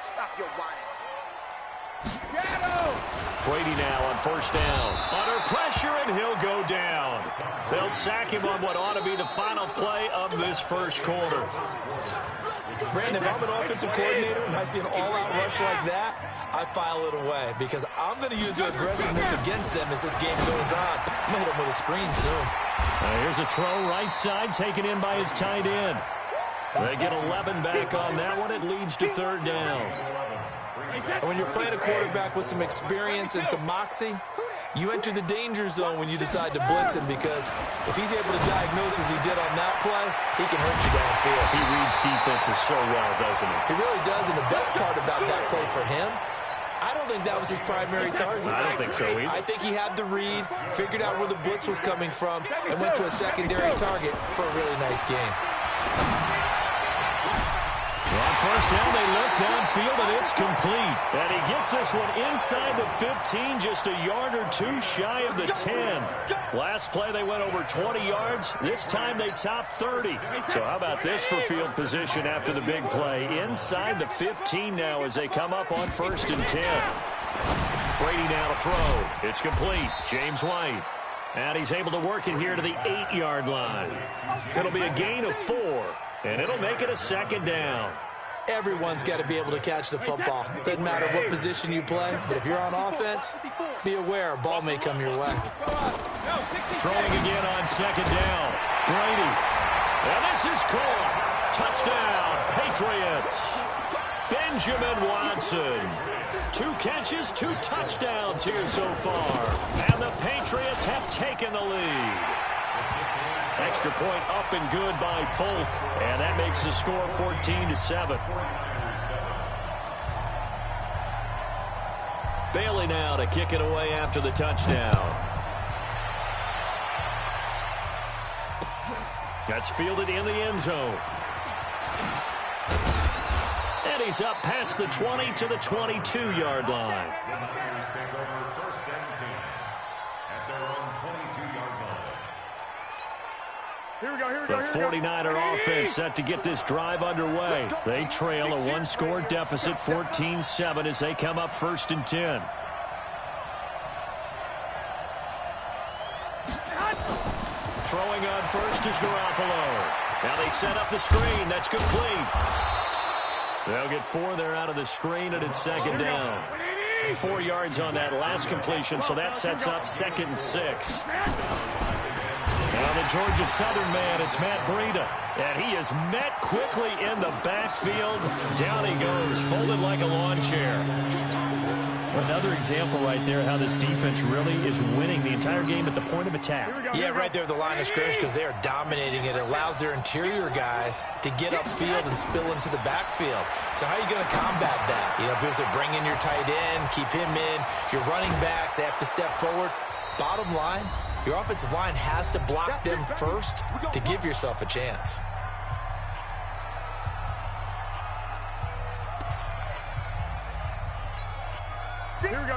Stop your whining. Brady now on first down. Under pressure, and he'll go down. They'll sack him on what ought to be the final play of this first quarter. Brandon, if I'm an offensive coordinator and I see an all-out rush like that, I file it away because I'm going to use their aggressiveness against them as this game goes on. I'm going to hit them with a screen soon. Here's a throw right side, taken in by his tight end. They get 11 back on that one. It leads to third down. And when you're playing a quarterback with some experience and some moxie, you enter the danger zone when you decide to blitz him because if he's able to diagnose as he did on that play, he can hurt you downfield. He reads defenses so well, doesn't he? He really does, and the best part about that play for him, I don't think that was his primary target. I don't think so either. I think he had the read, figured out where the blitz was coming from, and went to a secondary target for a really nice game. On first down, they look downfield, and it's complete. And he gets this one inside the 15, just a yard or two shy of the 10. Last play, they went over 20 yards. This time, they topped 30. So how about this for field position after the big play? Inside the 15 now as they come up on first and 10. Brady now to throw. It's complete. James White. And he's able to work it here to the 8-yard line. It'll be a gain of 4. And it'll make it a second down. Everyone's got to be able to catch the football. Doesn't matter what position you play, but if you're on offense, be aware a ball may come your way. Throwing again on second down. Brady. And this is caught. Touchdown, Patriots. Benjamin Watson. 2 catches, 2 touchdowns here so far. And the Patriots have taken the lead. Extra point up and good by Folk. And that makes the score 14-7. Bailey now to kick it away after the touchdown. That's fielded in the end zone. And he's up past the 20 to the 22-yard line. The 49er offense set to get this drive underway. They trail a 1-score deficit, 14-7, as they come up first and 10. Throwing on first is Garoppolo. Now they set up the screen. That's complete. They'll get 4 there out of the screen, and it's second down. 4 yards on that last completion, so that sets up second and 6. Now the Georgia Southern man, it's Matt Breida. And he is met quickly in the backfield. Down he goes, folded like a lawn chair. Another example right there how this defense really is winning the entire game at the point of attack. Yeah, right there at the line of scrimmage because they are dominating it. It allows their interior guys to get upfield and spill into the backfield. So how are you going to combat that? You know, people say bring in your tight end, keep him in. Your running backs, they have to step forward. Bottom line, your offensive line has to block them first to give yourself a chance. Here we go.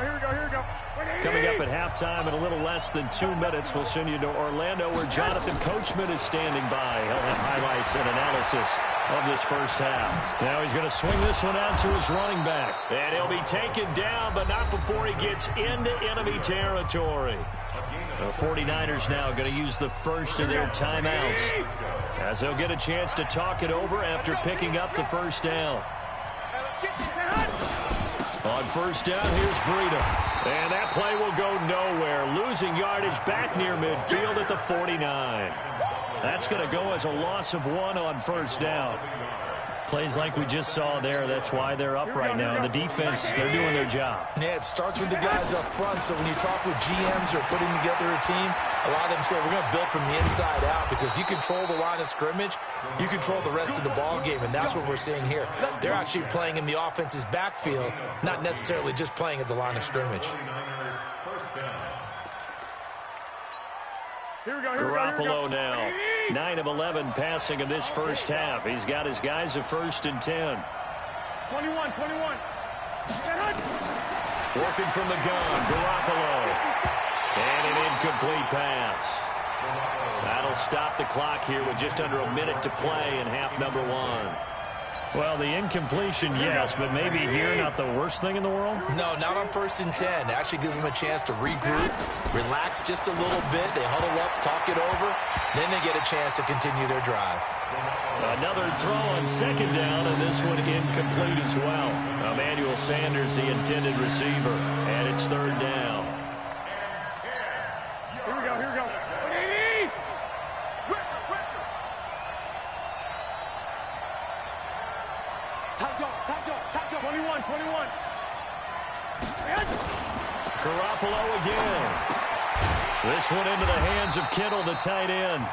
Coming up at halftime in a little less than 2 minutes, we'll send you to Orlando where Jonathan Coachman is standing by. He'll have highlights and analysis of this first half. Now he's going to swing this one out to his running back. And he'll be taken down, but not before he gets into enemy territory. The 49ers now going to use the first of their timeouts as they'll get a chance to talk it over after picking up the first down. On first down, here's Breida. And that play will go nowhere. Losing yardage back near midfield at the 49. That's going to go as a loss of 1 on first down. Plays like we just saw there, that's why they're up right now. The defense, they're doing their job. Yeah, it starts with the guys up front. So when you talk with GMs who are putting together a team, a lot of them say we're going to build from the inside out because if you control the line of scrimmage, you control the rest of the ball game, and that's what we're seeing here. They're actually playing in the offense's backfield, not necessarily just playing at the line of scrimmage. Garoppolo now. 9 of 11 passing in this first half. He's got his guys at first and 10. 21. Working from the gun, Garoppolo. And an incomplete pass. That'll stop the clock here with just under a minute to play in half number 1. Well, the incompletion, yes, but maybe here not the worst thing in the world? No, not on 1st and 10. It actually gives them a chance to regroup, relax just a little bit. They huddle up, talk it over. Then they get a chance to continue their drive. Another throw on 2nd down, and this one incomplete as well. Emmanuel Sanders, the intended receiver, and it's 3rd down. Here we go, here we go. 21. Garoppolo again. This one into the hands of Kittle, the tight end.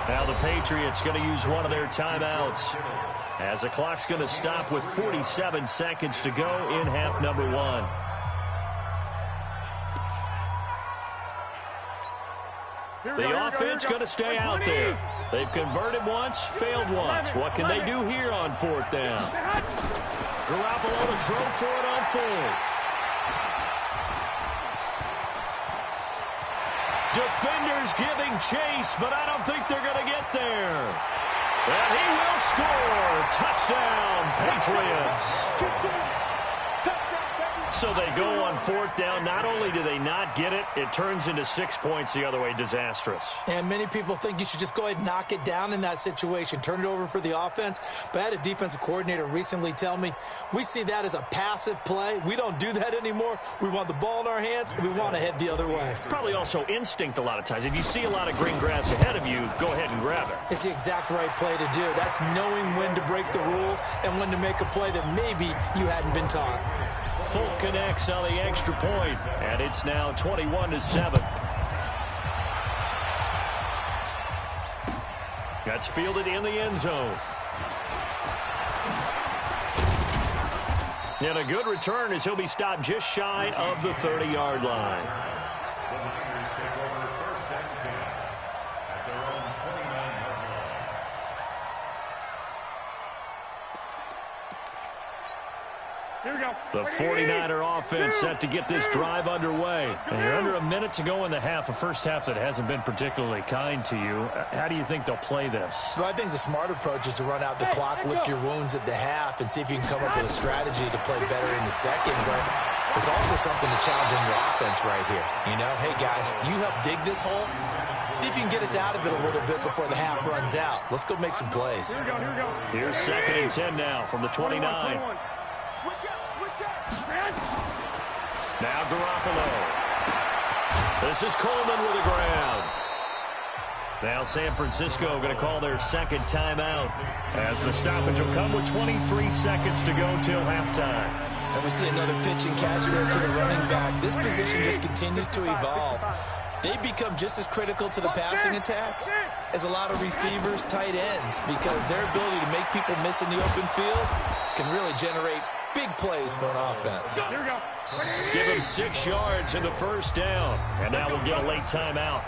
Now the Patriots going to use one of their timeouts, as the clock's going to stop with 47 seconds to go in half number 1. The offense going to stay out there. They've converted once, failed once. What can they do here on 4th down? Garoppolo to throw for it on 4th. Defenders giving chase, but I don't think they're going to get there. And he will score. Touchdown, Patriots. So they go on 4th down. Not only do they not get it, it turns into 6 points the other way. Disastrous. And many people think you should just go ahead and knock it down in that situation. Turn it over for the offense. But I had a defensive coordinator recently tell me, we see that as a passive play. We don't do that anymore. We want the ball in our hands, and we want to head the other way. Probably also instinct a lot of times. If you see a lot of green grass ahead of you, go ahead and grab it. It's the exact right play to do. That's knowing when to break the rules and when to make a play that maybe you hadn't been taught. Folk connects on the extra point, and it's now 21-7. That's fielded in the end zone. And a good return as he'll be stopped just shy of the 30-yard line. Here we go. The 49er offense set to get this drive underway. And you're under a minute to go in the half, a first half that hasn't been particularly kind to you. How do you think they'll play this? Well, I think the smart approach is to run out the clock, lick your wounds at the half, and see if you can come up with a strategy to play better in the second. But there's also something to challenge in your offense right here. You know, hey, guys, you help dig this hole. See if you can get us out of it a little bit before the half runs out. Let's go make some plays. Here we go, here we go. Here's 2nd and 10 now from the 29. 21. Switch up. Now Garoppolo. This is Coleman with the ground. Now San Francisco going to call their 2nd timeout, as the stoppage will come with 23 seconds to go till halftime. And we see another pitch and catch there to the running back. This position just continues to evolve. They become just as critical to the passing attack as a lot of receivers, tight ends, because their ability to make people miss in the open field can really generate big plays for an offense. Here we go. Give him 6 yards in the first down. And now we'll get a late timeout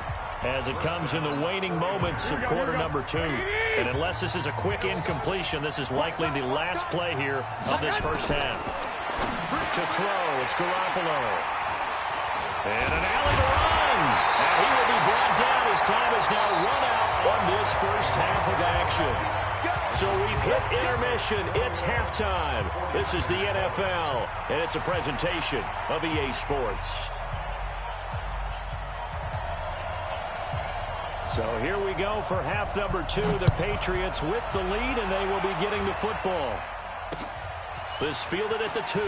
as it comes in the waning moments of quarter number 2. And unless this is a quick incompletion, this is likely the last play here of this first half. To throw, it's Garoppolo. And an alley to run. And he will be brought down as time is now run out on this first half of action. So we've hit intermission. It's halftime. This is the NFL, and it's a presentation of EA Sports. So here we go for half number 2. The Patriots with the lead, and they will be getting the football. This fielded at the 2.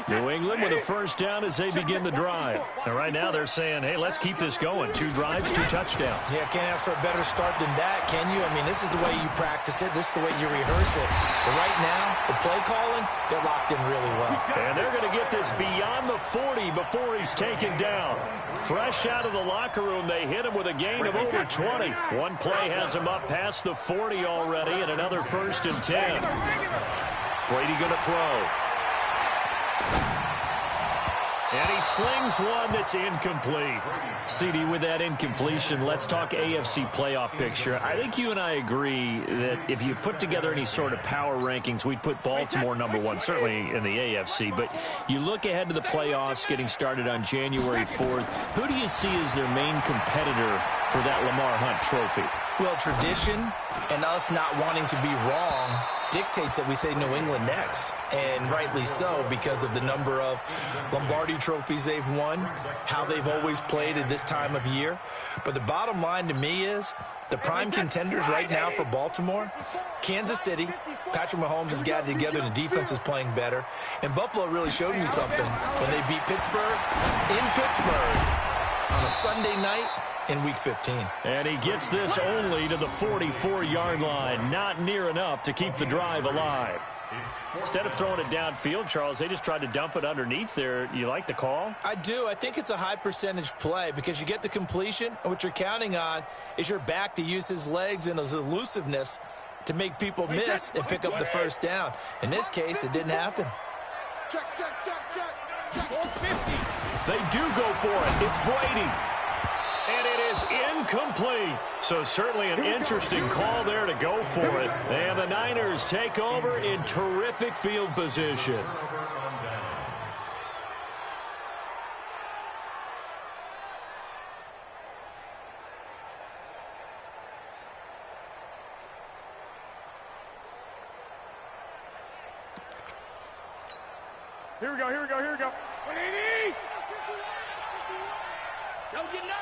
New England with a first down as they begin the drive. And right now they're saying, hey, let's keep this going. 2 drives, 2 touchdowns. Yeah, can't ask for a better start than that, can you? I mean, this is the way you practice it. This is the way you rehearse it. But right now, the play calling, they're locked in really well. And they're going to get this beyond the 40 before he's taken down. Fresh out of the locker room, they hit him with a gain of over 20. One play has him up past the 40 already, and another 1st and 10. Brady going to throw. And he slings one that's incomplete. CD, with that incompletion, let's talk AFC playoff picture. I think you and I agree that if you put together any sort of power rankings, we'd put Baltimore #1, certainly in the AFC. But you look ahead to the playoffs getting started on January 4th. Who do you see as their main competitor for that Lamar Hunt trophy? Well, tradition and us not wanting to be wrong dictates that we say New England next, and rightly so because of the number of Lombardi trophies they've won, how they've always played at this time of year. But the bottom line to me is the prime contenders right now for Baltimore, Kansas City. Patrick Mahomes has gotten together and the defense is playing better. And Buffalo really showed me something when they beat Pittsburgh in Pittsburgh on a Sunday night in Week 15. And he gets this only to the 44-yard line. Not near enough to keep the drive alive. Instead of throwing it downfield, Charles, they just tried to dump it underneath there. You like the call? I do. I think it's a high percentage play because you get the completion, and what you're counting on is your back to use his legs and his elusiveness to make people miss and pick up the first down. In this case, it didn't happen. Check, check, check, check. 450. They do go for it. It's Brady. And it is incomplete. So certainly an interesting call there to go for it. And the Niners take over in terrific field position. Here we go, here we go, here we go. 180. Don't get nervous.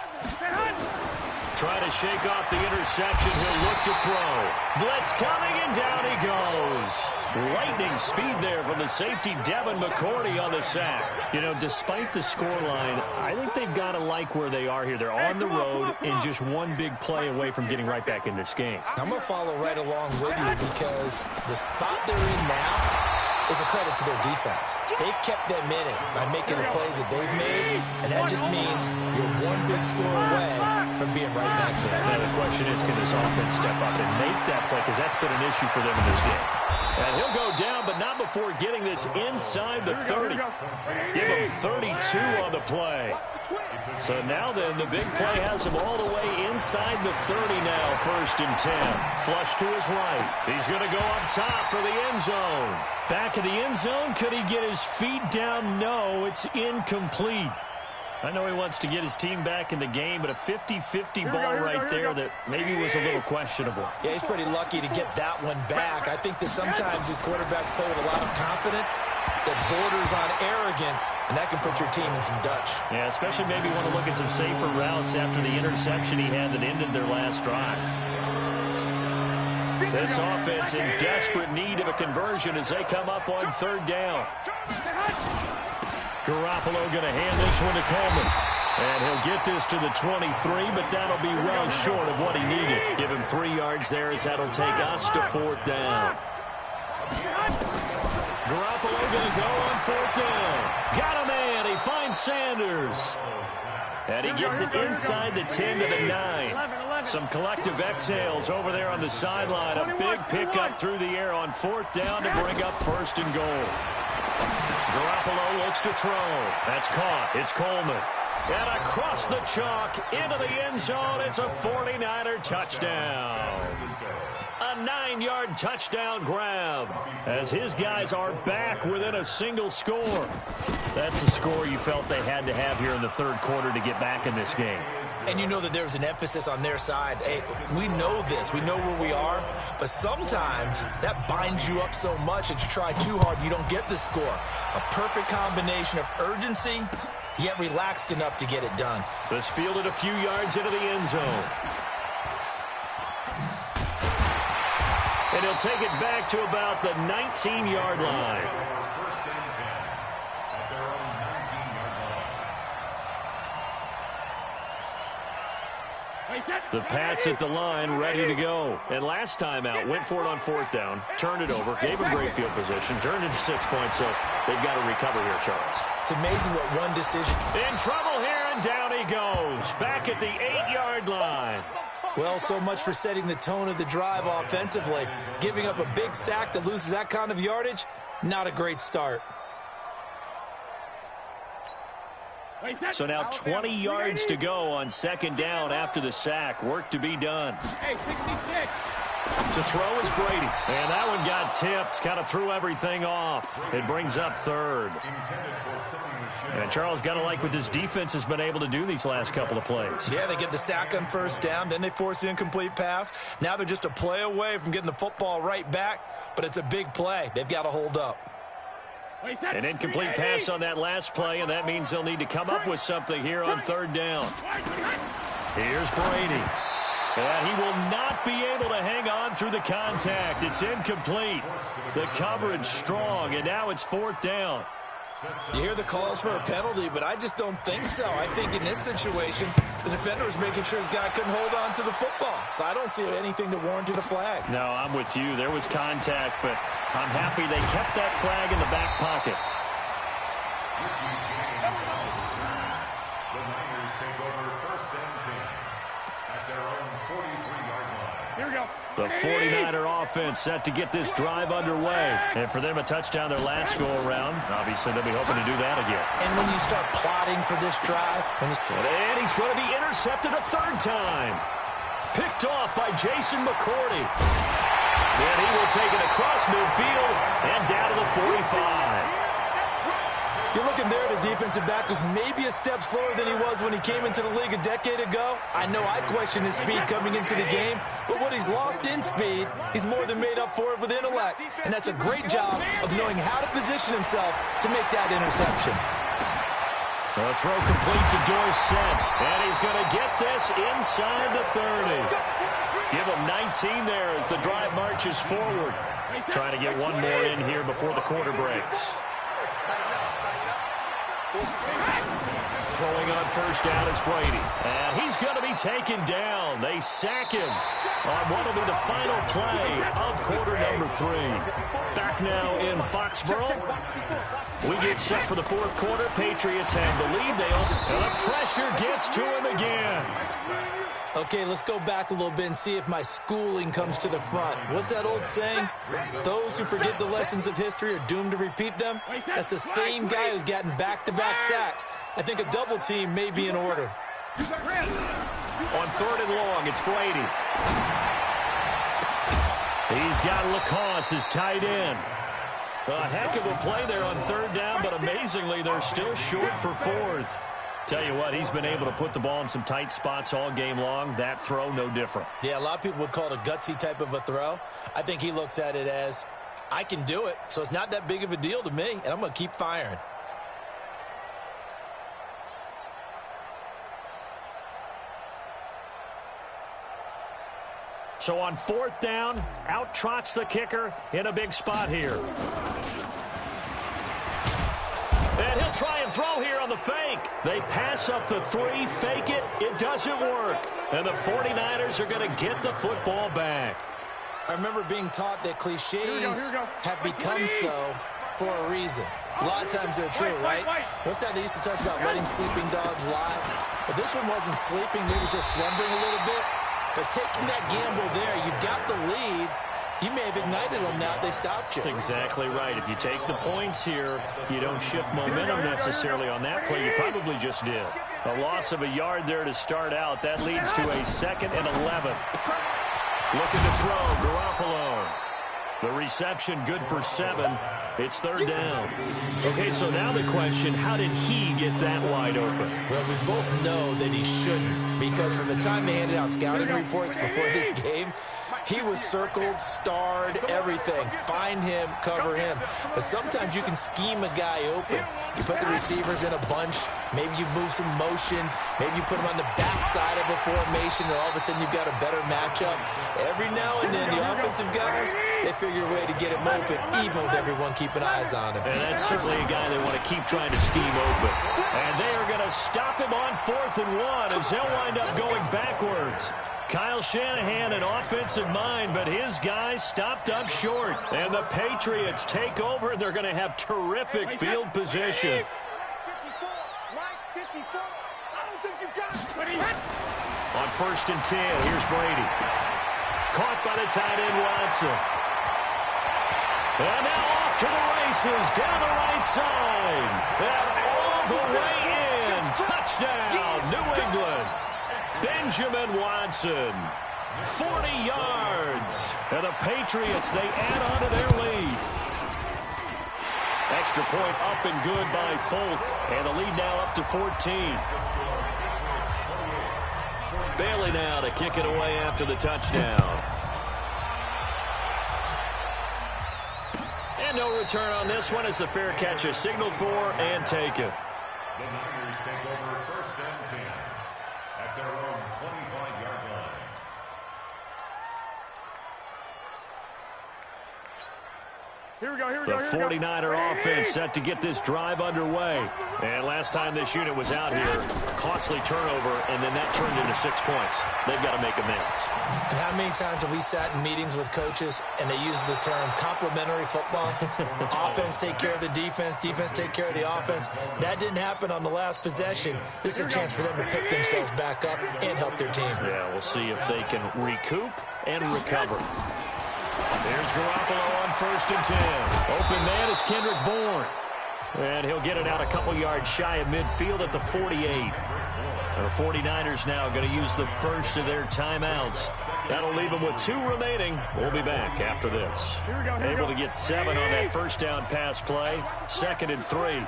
Trying to shake off the interception. He'll look to throw. Blitz coming, and down he goes. Lightning speed there from the safety, Devin McCourty, on the sack. You know, despite the scoreline, I think they've got to like where they are here. They're on the road and just one big play away from getting right back in this game. I'm going to follow right along with you because the spot they're in now is a credit to their defense. They've kept them in it by making the plays that they've made, and that just means you're one big score away from being right back there. Now the question is, can this offense step up and make that play? Because that's been an issue for them in this game. And he'll go down, but not before getting this inside the 30. Give him 32 on the play. So now then, the big play has him all the way inside the 30 now, 1st and 10. Flush to his right. He's going to go up top for the end zone. Back of the end zone. Could he get his feet down? No, it's incomplete. I know he wants to get his team back in the game, but a 50-50 ball right there that maybe was a little questionable. Yeah, he's pretty lucky to get that one back. I think that sometimes these quarterbacks play with a lot of confidence that borders on arrogance, and that can put your team in some Dutch. Yeah, especially maybe want to look at some safer routes after the interception he had that ended their last drive. This offense in desperate need of a conversion as they come up on 3rd down. Garoppolo going to hand this one to Coleman. And he'll get this to the 23, but that'll be well short of what he needed. Give him 3 yards there as that'll take us to 4th down. Garoppolo going to go on 4th down. Got a man. He finds Sanders. And he gets it inside the 10 to the 9. Some collective exhales over there on the sideline. A big pickup through the air on 4th down to bring up 1st and goal. Garoppolo looks to throw. That's caught. It's Coleman. And across the chalk into the end zone. It's a 49er touchdown. A 9-yard touchdown grab as his guys are back within a single score. That's the score you felt they had to have here in the 3rd quarter to get back in this game. And you know that there's an emphasis on their side. Hey, we know this. We know where we are. But sometimes that binds you up so much that you try too hard, you don't get the score. A perfect combination of urgency, yet relaxed enough to get it done. This fielded a few yards into the end zone. And he'll take it back to about the 19-yard line. The Pats at the line, ready to go. And last time out, went for it on 4th down, turned it over, gave him great field position, turned it to 6 points, so they've got to recover here, Charles. It's amazing what one decision. In trouble here, and down he goes. Back at the 8-yard line. Well, so much for setting the tone of the drive offensively. Giving up a big sack that loses that kind of yardage, not a great start. So now 20 yards to go on second down after the sack. Work to be done. Hey, 66. To throw is Brady. And that one got tipped. Kind of threw everything off. It brings up third. And Charles, got to like what this defense has been able to do these last couple of plays. Yeah, they get the sack on first down. Then they force the incomplete pass. Now they're just a play away from getting the football right back. But it's a big play. They've got to hold up. An incomplete pass on that last play, and that means they'll need to come up with something here on third down. Here's Brady. And he will not be able to hang on through the contact. It's incomplete. The coverage strong, and now it's fourth down. You hear the calls for a penalty, but I just don't think so. I think in this situation, the defender was making sure his guy couldn't hold on to the football. So I don't see anything to warrant a flag. No, I'm with you. There was contact, but I'm happy they kept that flag in the back pocket. The Niners take over first and 10 at their own 43-yard line. Here we go. The 49er offense set to get this drive underway. And for them, a touchdown their last go-around. Obviously, they'll be hoping to do that again. And when you start plotting for this drive... And he's going to be intercepted a third time. Picked off by Jason McCourty. And he will take it across midfield and down to the 45. You're looking there at a defensive back who's maybe a step slower than he was when he came into the league a decade ago. I know I questioned his speed coming into the game, but what he's lost in speed, he's more than made up for it with intellect. And that's a great job of knowing how to position himself to make that interception. The throw complete to Dorsett, and he's going to get this inside the 30. Give him 19 there as the drive marches forward. Trying to get one more in here before the quarter breaks. Throwing on first down is Brady. And he's going to be taken down. They sack him on what will be the final play of quarter number 3. Back now in Foxborough. We get set for the fourth quarter. Patriots have the lead. And the pressure gets to him again. Okay, let's go back a little bit and see if my schooling comes to the front. What's that old saying? Those who forget the lessons of history are doomed to repeat them. That's the same guy who's gotten back-to-back sacks. I think a double team may be in order. On third and long, it's Brady. He's got Lacoste as tight end. A heck of a play there on third down, but amazingly, they're still short for fourth. Tell you what, he's been able to put the ball in some tight spots all game long. That throw, no different. Yeah, a lot of people would call it a gutsy type of a throw. I think he looks at it as, I can do it, so it's not that big of a deal to me, and I'm going to keep firing. So on fourth down, out trots the kicker in a big spot here. And he'll try and throw here on the fake. They pass up the 3, fake it. It doesn't work. And the 49ers are going to get the football back. I remember being taught that cliches have become so for a reason. A lot of times they're true, right? What's that they used to tell us about letting sleeping dogs lie? But this one wasn't sleeping. Maybe it was just slumbering a little bit. But taking that gamble there, you've got the lead. You may have ignited them now. They stopped you. That's exactly right. If you take the points here, you don't shift momentum necessarily on that play. You probably just did. A loss of a yard there to start out. That leads to a 2nd and 11. Looking to throw, Garoppolo. The reception good for 7. It's third down. Okay, so now the question, how did he get that wide open? Well, we both know that he shouldn't, because from the time they handed out scouting reports before this game, he was circled, starred, everything. Find him, cover him. But sometimes you can scheme a guy open. You put the receivers in a bunch. Maybe you move some motion. Maybe you put them on the backside of a formation, and all of a sudden you've got a better matchup. Every now and then, the offensive guys, they figure a way to get him open, even with everyone keeping eyes on him. And that's certainly a guy they want to keep trying to scheme open. And they are going to stop him on 4th and 1 as they'll wind up going backwards. Kyle Shanahan, an offensive mind, but his guys stopped up short. And the Patriots take over, and they're going to have terrific field position. On 1st and 10, here's Brady. Caught by the tight end, Watson. And now off to the races, down the right side. And all the way in to England, Benjamin Watson. 40 yards. And the Patriots, they add on to their lead. Extra point up and good by Folk. And the lead now up to 14. Bailey now to kick it away after the touchdown. And no return on this one as the fair catch is signaled for and taken. The Niners take over first and 10 at their own 25-yard line. The 49er offense set to get this drive underway. And last time this unit was out here, costly turnover, and then that turned into 6 points. They've got to make amends. And how many times have we sat in meetings with coaches and they use the term complementary football? Offense take care of the defense, defense take care of the offense. That didn't happen on the last possession. This is a chance for them to pick themselves back up and help their team. Yeah, we'll see if they can recoup and recover. There's Garoppolo on first and 10. Open man is Kendrick Bourne. And he'll get it out a couple yards shy of midfield at the 48. The 49ers now going to use the first of their timeouts. That'll leave them with 2 remaining. We'll be back after this. Able to get 7 on that first down pass play. 2nd and 3.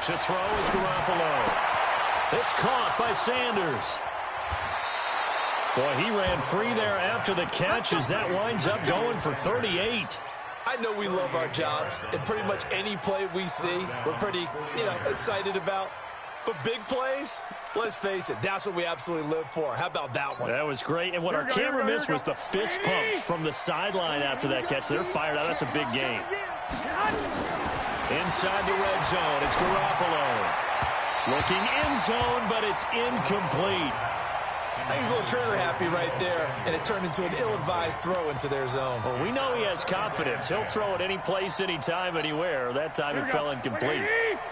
To throw is Garoppolo. It's caught by Sanders. Boy, he ran free there after the catch as that winds up going for 38. I know we love our jobs, and pretty much any play we see, we're pretty, excited about. But big plays, let's face it, that's what we absolutely live for. How about that one? That was great, and what our camera missed was the fist pumps from the sideline after that catch. They're fired out. That's a big game. Inside the red zone, it's Garoppolo. Looking end zone, but it's incomplete. I think he's a little trigger happy right there, and it turned into an ill-advised throw into their zone. Well, we know he has confidence. He'll throw it any place, anytime, anywhere. That time it fell incomplete.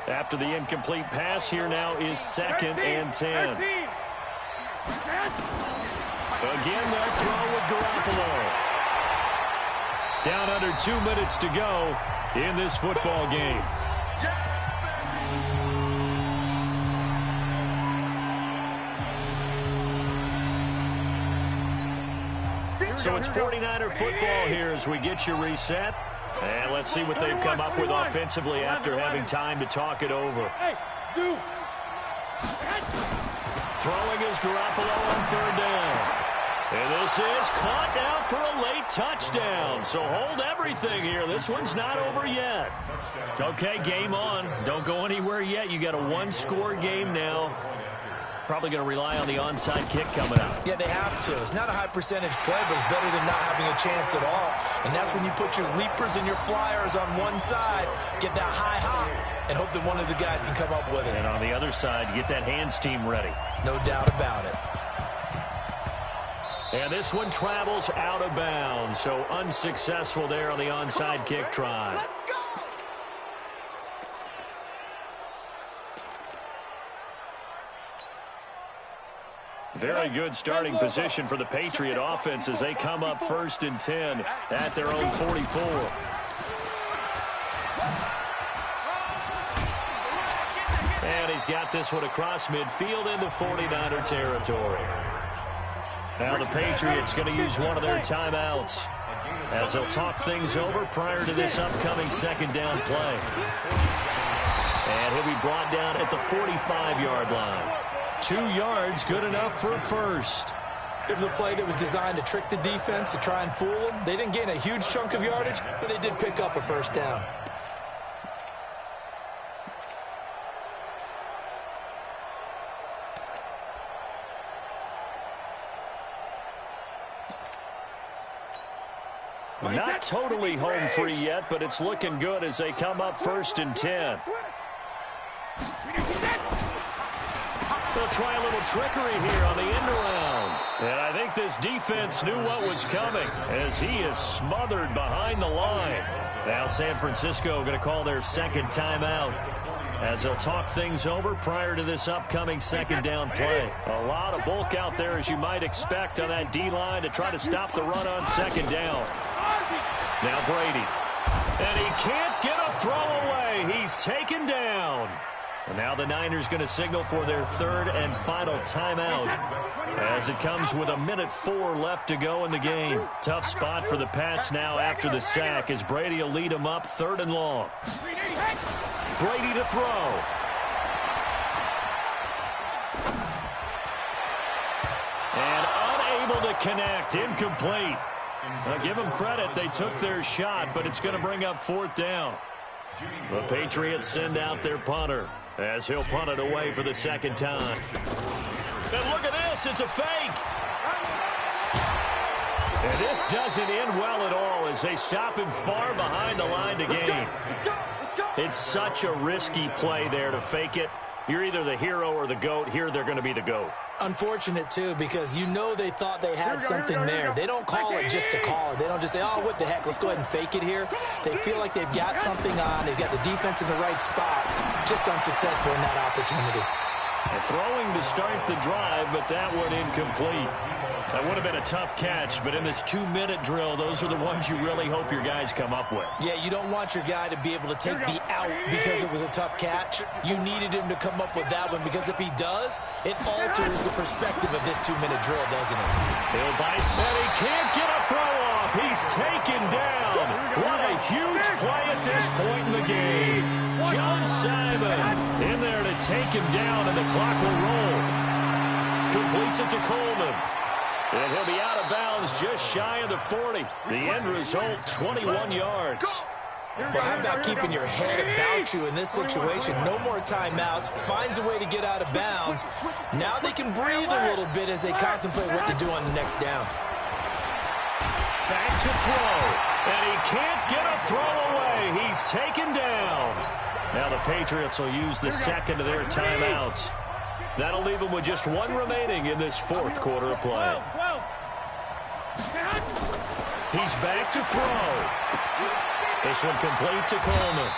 After the incomplete pass, here now is 2nd and 10. Again, that throw with Garoppolo. Down under 2 minutes to go in this football game. So it's 49er football here as we get you reset. And let's see what they've come up with offensively after having time to talk it over. Throwing is Garoppolo on 3rd down. And this is caught now for a late touchdown. So hold everything here. This one's not over yet. Okay, game on. Don't go anywhere yet. You got a 1-score game now. Probably going to rely on the onside kick coming up. Yeah, they have to. It's not a high percentage play, but it's better than not having a chance at all. And that's when you put your leapers and your flyers on one side, get that high hop, and hope that one of the guys can come up with it. And on the other side, get that hands team ready. No doubt about it. And this one travels out of bounds, so unsuccessful there on the onside kick try. Very good starting position for the Patriot offense as they come up 1st and 10 at their own 44. And he's got this one across midfield into 49er territory. Now the Patriots going to use one of their timeouts as they'll talk things over prior to this upcoming 2nd down play. And he'll be brought down at the 45-yard line. 2 yards, good enough for a first. It was a play that was designed to trick the defense, to try and fool them. They didn't gain a huge chunk of yardage, but they did pick up a 1st down. Not totally home free yet, but it's looking good as they come up 1st and 10. They'll try a little trickery here on the end around. And I think this defense knew what was coming as he is smothered behind the line. Now San Francisco going to call their 2nd timeout as they'll talk things over prior to this upcoming 2nd down play. A lot of bulk out there, as you might expect, on that D-line to try to stop the run on 2nd down. Now Brady. And he can't get a throw away. He's taken down. And now the Niners going to signal for their third and final timeout as it comes with 1:04 left to go in the game. Tough spot for the Pats now after the sack as Brady will lead them up 3rd and long. Brady to throw. And unable to connect. Incomplete. Now give them credit. They took their shot, but it's going to bring up 4th down. The Patriots send out their punter as he'll punt it away for the 2nd time. And look at this. It's a fake. And this doesn't end well at all as they stop him far behind the line to gain. It's such a risky play there to fake it. You're either the hero or the GOAT. Here they're going to be the GOAT. Unfortunate, too, because you know they thought they had something there. They don't call it just to call it. They don't just say, oh, what the heck, let's go ahead and fake it here. They feel like they've got something on. They've got the defense in the right spot. Just unsuccessful in that opportunity. And throwing to start the drive, but that one incomplete. That would have been a tough catch, but in this 2-minute drill, those are the ones you really hope your guys come up with. Yeah, you don't want your guy to be able to take the out because it was a tough catch. You needed him to come up with that one because if he does, it alters the perspective of this 2-minute drill, doesn't it? He'll bite, and he can't get a throw off. He's taken down. What a huge play at this point in the game. John Simon in there to take him down, and the clock will roll. Completes it to Coleman. And he'll be out of bounds just shy of the 40. The end result, 21 yards. Well, how about keeping your head about you in this situation? No more timeouts. Finds a way to get out of bounds. Now they can breathe a little bit as they contemplate what to do on the next down. Back to throw. And he can't get a throw away. He's taken down. Now the Patriots will use the second of their timeouts. That'll leave them with just one remaining in this 4th quarter of play. He's back to throw. This one complete to Coleman.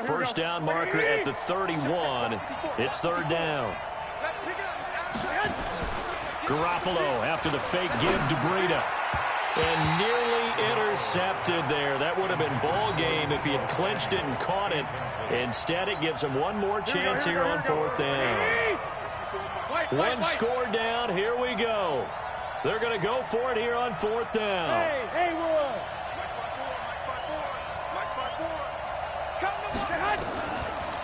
First down marker at the 31. It's 3rd down. Garoppolo after the fake give to Breida. And nearly intercepted there. That would have been ball game if he had clinched it and caught it. Instead, it gives him one more chance here on 4th down. One score down. Here we go. They're going to go for it here on 4th down.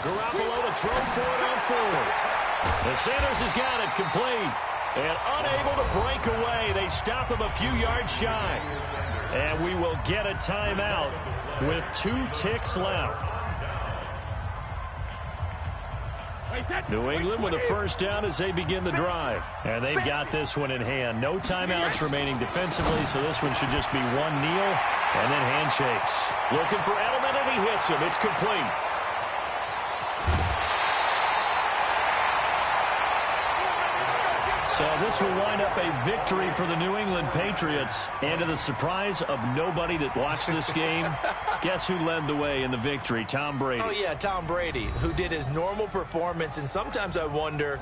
Garoppolo to throw for it on 4th. And Sanders has got it complete. And unable to break away. They stop him a few yards shy. And we will get a timeout with 2 ticks left. New England with a first down as they begin the drive. And they've got this one in hand. No timeouts remaining defensively, so this one should just be one kneel and then handshakes. Looking for Edelman, and he hits him. It's complete. So this will wind up a victory for the New England Patriots. And to the surprise of nobody that watched this game, guess who led the way in the victory? Tom Brady. Oh, yeah, Tom Brady, who did his normal performance. And sometimes I wonder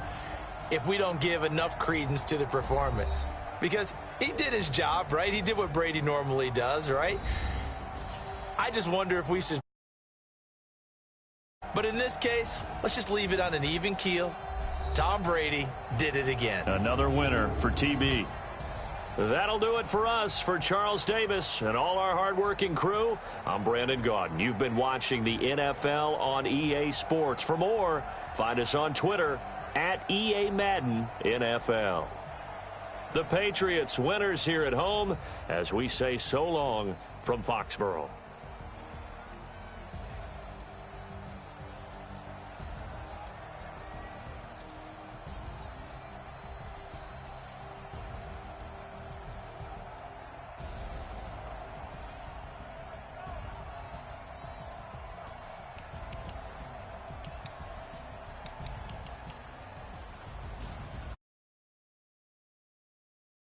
if we don't give enough credence to the performance. Because he did his job, right? He did what Brady normally does, right? I just wonder if we should. But in this case, let's just leave it on an even keel. Tom Brady did it again. Another winner for TB. That'll do it for us. For Charles Davis and all our hardworking crew, I'm Brandon Gaudin. You've been watching the NFL on EA Sports. For more, find us on Twitter at EA Madden NFL. The Patriots winners here at home as we say so long from Foxborough.